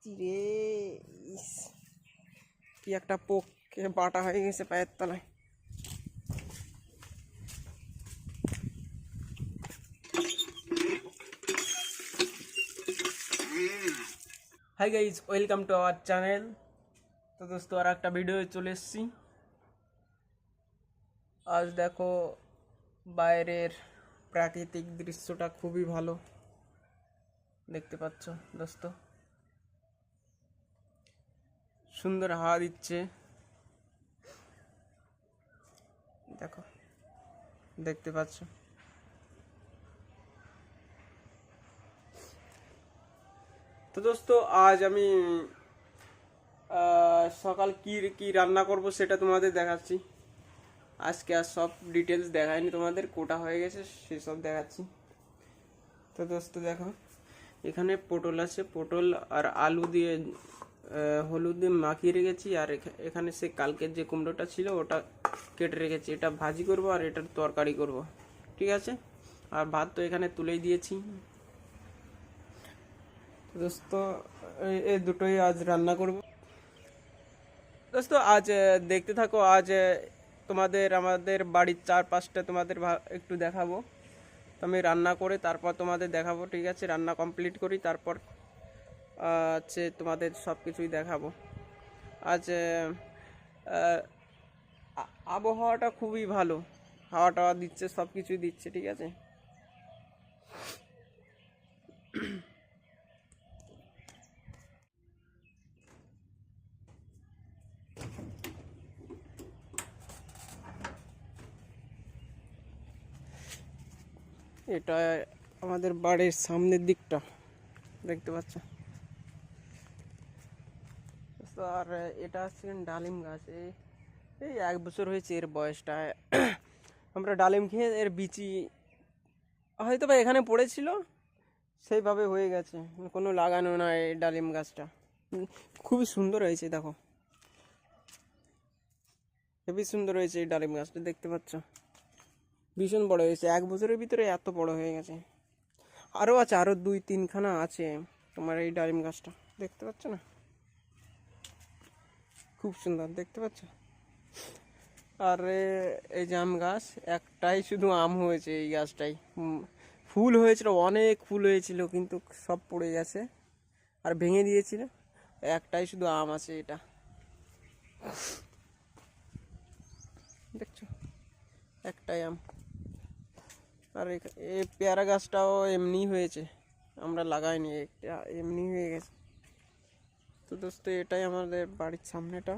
রে ইস, কি একটা পোক বাটা হয়ে গেছে পায়ের তলায়। Hi guys, welcome to our channel. তো দোস্ত আর একটা ভিডিও চলে এসেছি। আজ দেখো বাইরের প্রাকৃতিক দৃশ্যটা খুবই ভালো দেখতে পাচ্ছ দোস্ত, সুন্দর হাওয়া দিচ্ছে। দেখো, দেখতে পাচ্ছ। তো দোস্ত আজ আমি সকাল কি কি রান্না করব সেটা তোমাদের দেখাচ্ছি। আজকে আর সব ডিটেলস দেখায়নি তোমাদের, কোটা হয়ে গেছে সেসব দেখাচ্ছি। তো দোস্ত দেখো, এখানে পটল আছে, পটল আর আলু দিয়ে হলুদ দিয়ে মাখিয়ে রেখেছি। আর এখানে সে কালকের যে কুমড়োটা ছিল ওটা কেটে রেখেছি। এটা ভাজি করব আর এটার তরকারি করব, ঠিক আছে। আর ভাত তো এখানে তুলেই দিয়েছি। দোস্ত এই দুটোই আজ রান্না করব। দোস্ত আজ দেখতে থাকো। আজ তোমাদের আমাদের বাড়ির চারপাশটা তোমাদের একটু দেখাবো। তো আমি রান্না করে তারপর তোমাদের দেখাবো, ঠিক আছে। রান্না কমপ্লিট করি, তারপর হচ্ছে তোমাদের সব কিছুই দেখাবো। আজ আবহাওয়াটা খুবই ভালো, হাওয়া টাওয়া দিচ্ছে, সব কিছুই দিচ্ছে, ঠিক আছে। এটা আমাদের বাড়ির সামনের দিকটা দেখতে পাচ্ছ। আর এটা হচ্ছে ডালিম গাছ। এই 1 বছর হয়েছে এর বয়সটা। আমরা ডালিম খেয়ে এর বিচি হয়তো বা এখানে পড়েছিল, সেইভাবে হয়ে গেছে, কোনো লাগানো না এই ডালিম গাছটা। খুবই সুন্দর হয়েছে, দেখো হেবি সুন্দর হয়েছে এই ডালিম গাছটা, দেখতে পাচ্ছ। ভীষণ বড় হয়েছে, 1 বছরের ভিতরে এত বড় হয়ে গেছে। আরও আছে, আরও 2-3খানা আছে তোমার এই ডালিম গাছটা, দেখতে পাচ্ছ না? খুব সুন্দর দেখতে পাচ্ছ। আর এই জাম গাছ, একটাই শুধু আম হয়েছে এই গাছটাই। ফুল হয়েছিল, অনেক ফুল হয়েছিল, কিন্তু সব পড়ে গেছে আর ভেঙে দিয়েছিল। একটাই শুধু আম আছে, এটা দেখছো, একটাই আম। আর এই পেয়ারা গাছটাও এমনি হয়েছে, আমরা লাগাইনি, এটা এমনি হয়ে গেছে। তো দোস্ত এটাই আমাদের বাড়ির সামনেটা।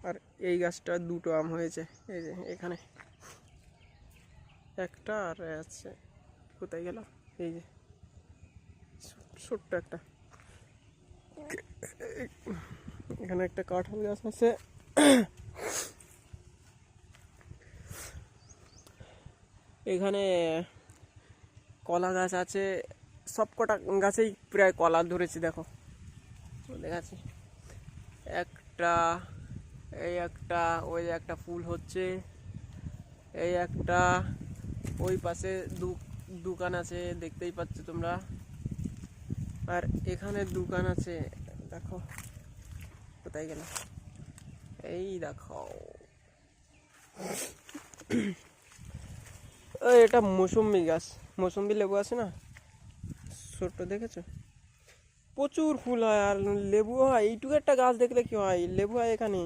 আর এই গাছটা 2টো আম হয়েছে, এই যে এখানে একটা, আর আছে কোথায় গেল, এই যে ছোট্ট একটা। এখানে একটা কাঁঠাল গাছ আছে। এখানে কলা গাছ আছে, সব কটা গাছেই প্রায় কলা ধরেছে, দেখো দেখাচ্ছি। একটা, এই একটা, ওই একটা ফুল হচ্ছে, এই একটা, ওই পাশে দোকান আছে দেখতেই পাচ্ছ তোমরা। আর এখানে দোকান আছে, দেখো কোথায় গেল, এই দেখো। এটা মৌসুম্বি গাছ, মৌসুম্বি লেবু আছে না, ছোট্ট দেখেছো, প্রচুর ফুল হয় আর লেবু হয়। এইটুকু একটা গাছ দেখলে কি হয়, লেবু হয় এখানে।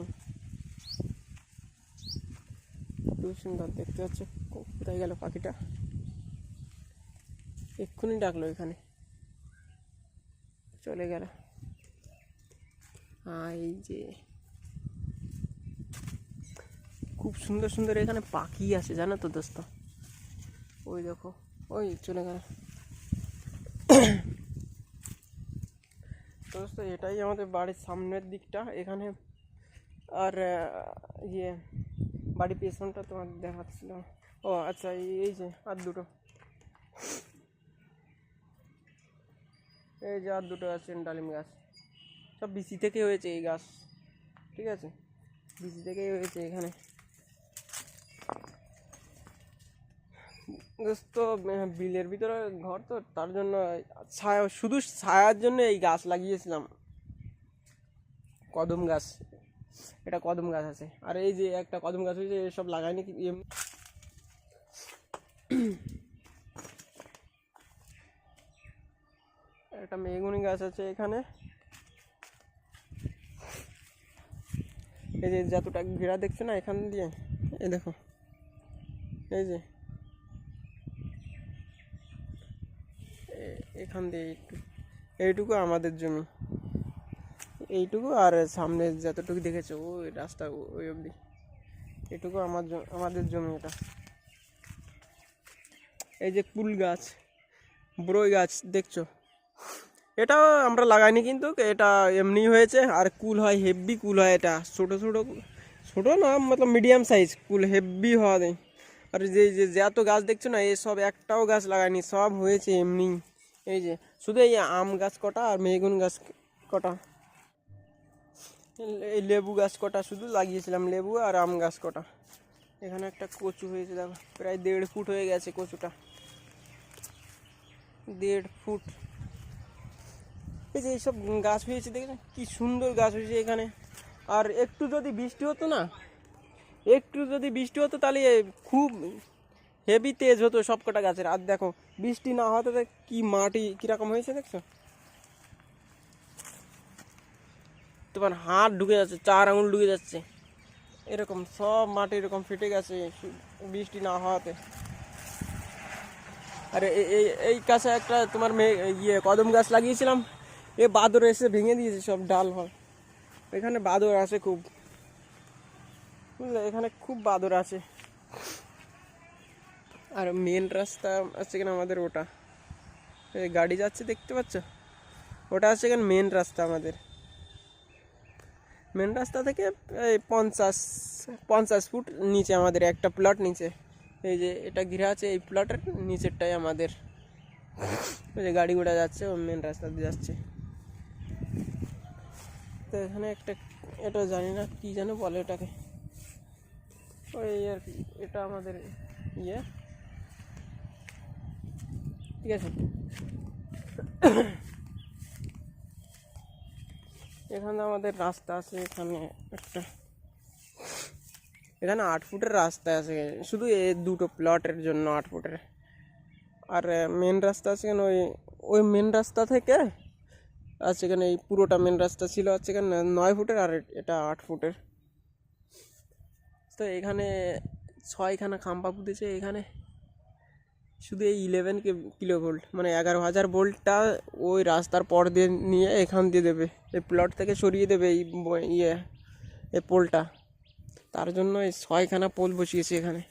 খুব সুন্দর দেখতে পাচ্ছ। কোথায় গেল পাখিটা, এক্ষুনি ডাকলো, এখানে চলে গেল। এই যে খুব সুন্দর সুন্দর এখানে পাখি আছে, জানো তো দোস্ত। ওই দেখো, ওই চলে গেল। দোস্ত এটাই আমাদের বাড়ির সামনের দিকটা এখানে। আর ইয়ে বাড়ির পেছনটা তোমার দেখাচ্ছিল। ও আচ্ছা, এই যে আর দুটো, এই যে আর দুটো আছে ডালিম গাছ, সব বিচি থেকে হয়েছে এই গাছ, ঠিক আছে, বিচি থেকেই হয়েছে এখানে। দোস্ত বিলের ভিতরে ঘর তো, তার জন্য ছায়া, শুধু ছায়ার জন্য এই গাছ লাগিয়েছিলাম। কদম গাছ, এটা কদম গাছ আছে। আর এই যে একটা কদম গাছ হয়েছে, এসব লাগায়নি একটা মেহগনি গাছ আছে এখানে। এই যে যতটা ঘেরা দেখছো না এখান দিয়ে, এই দেখো, এই যে এখান দিয়ে এইটুকু আমাদের জমি, এইটুকু, আর সামনে যতটুকু দেখেছো ওই রাস্তা ওই অবধি, এটুকু আমাদের জমি এটা। এই যে কুল গাছ, বড়ই গাছ দেখছো, এটাও আমরা লাগাইনি কিন্তু এটা এমনি হয়েছে। আর কুল হয়, হেভি কুল হয়, এটা ছোটো ছোটো, ছোটো না মতলব মিডিয়াম সাইজ কুল, হেভি হওয়া দেয়। আর যে যত গাছ দেখছো না, এসব একটাও গাছ লাগাইনি, সব হয়েছে এমনি। এই যে শুধু এই আম গাছ কটা আর মেগুন গাছ কটা, এই লেবু গাছ কটা শুধু লাগিয়েছিলাম, লেবু আর আম গাছ কটা। এখানে একটা কচু হয়েছে দেখো, প্রায় 1.5 ফুট হয়ে গেছে কচুটা, 1.5 ফুট। এই যে এইসব গাছ হয়েছে দেখেন কি সুন্দর গাছ হয়েছে এখানে। আর একটু যদি বৃষ্টি হতো না, একটু যদি বৃষ্টি হতো তাহলে খুব হেভি তেজ হতো সব কটা গাছের। আর দেখো বৃষ্টি না হতে কি মাটি কিরকম হয়েছে দেখছো, তোমার হাত ঢুকে যাচ্ছে, 4 আঙুল ঢুকে যাচ্ছে, এরকম সব মাটি এরকম ফেটে গেছে বৃষ্টি না হওয়াতে। আর এই কাছে একটা তোমার কদম গাছ লাগিয়েছিলাম, বাদর এসে ভেঙে দিয়েছে সব ডাল ফল। এখানে বাদর আছে খুব, বুঝলে, এখানে খুব বাদর আছে। আর মেন রাস্তা আছে কিনা আমাদের, ওটা গাড়ি যাচ্ছে দেখতে পাচ্ছ, ওটা আছে কেন মেন রাস্তা আমাদের। মেন রাস্তা থেকে এই 50 ফুট নিচে আমাদের একটা প্লট নিচে, এই যে এটা ঘিরে আছে, এই প্লটের নিচেরটাই আমাদের। ওই যে গাড়ি ঘোড়া যাচ্ছে, ও মেন রাস্তা দিয়ে যাচ্ছে। তো এখানে একটা, এটা জানি না কি যেন বলে এটাকে, ওই আর কি, এটা আমাদের ইয়ে, ঠিক আছে। এখানে আমাদের রাস্তা আছে, এখানে একটা, এখানে 8 ফুটের রাস্তা আছে শুধু এই দুটো প্লটের জন্য, 8 ফুটের। আর মেন রাস্তা আছে কেন, ওই মেন রাস্তা থেকে আছে এখানে, এই পুরোটা মেন রাস্তা ছিল আছে এখানে 9 ফুটের, আর এটা 8 ফুটের। তো এখানে 6খানা খাম্পা পুঁতেছে এখানে, শুধু এই 11 কিলোভোল্ট, মানে 11,000 ভোল্টটা ওই রাস্তার পর দিয়ে নিয়ে এখান দিয়ে দেবে, এই প্লট থেকে সরিয়ে দেবে এই এই পোলটা। তার জন্য এই 6খানা পোল বসিয়েছে এখানে।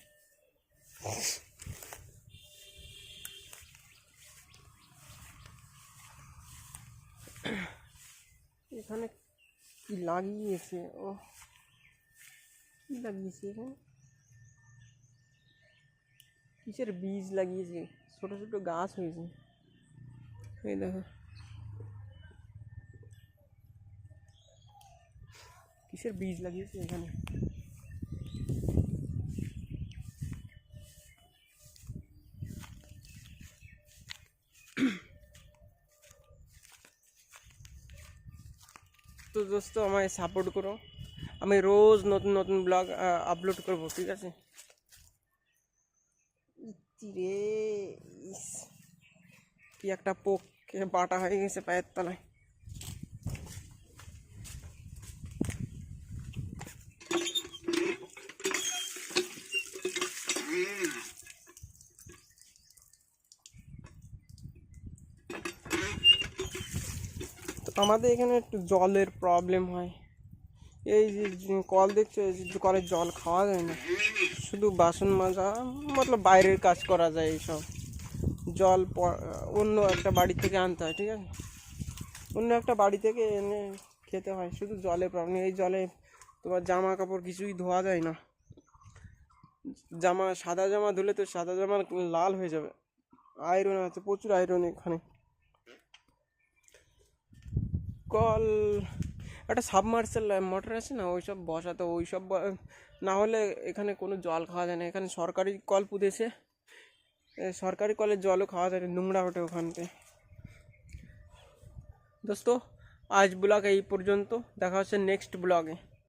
এখানে কি লাগিয়েছে, ও কি লাগিয়েছে এখানে, কিসের বীজ লাগিয়েছে, ছোট ছোট গাছ হয়েছে, এই দেখো কিসের বীজ লাগিয়েছে এখানে। তো দোস্ত আমায় সাপোর্ট করো, আমি রোজ নতুন নতুন ব্লগ আপলোড করবো, ঠিক আছে। রে কি একটা পোক বাটা হয়ে গেছে পায়ের তলায়। আমাদের এখানে একটু জলের প্রবলেম হয়, এই যে কল দেখছো, এই যে কলের জল খাওয়া যায় না, শুধু বাসন মাজা মতলব বাইরের কাজ করা যায়, এইসব জল অন্য একটা বাড়ি থেকে আনতে হয়, ঠিক আছে, অন্য একটা বাড়ি থেকে এনে খেতে হয়। শুধু জলের প্রবলেম, এই জলে তোমার জামা কাপড় কিছুই ধোয়া যায় না, সাদা জামা ধুলে তো সাদা জামা লাল হয়ে যাবে, আয়রন আছে, প্রচুর আয়রন এখানে। কল একটা সাবমার্সেল মোটর আছে না, ওইসব বসাতে, ওইসব না হলে এখানে কোনো জল খাওয়া যায় না। এখানে সরকারি কল পুঁতেছে, সরকারি কলের জলও খাওয়া যায় না, নোংরা ওঠে ওখানতে। দোস্ত আজ ব্লগ এই পর্যন্ত, দেখা হচ্ছে নেক্সট ব্লগে।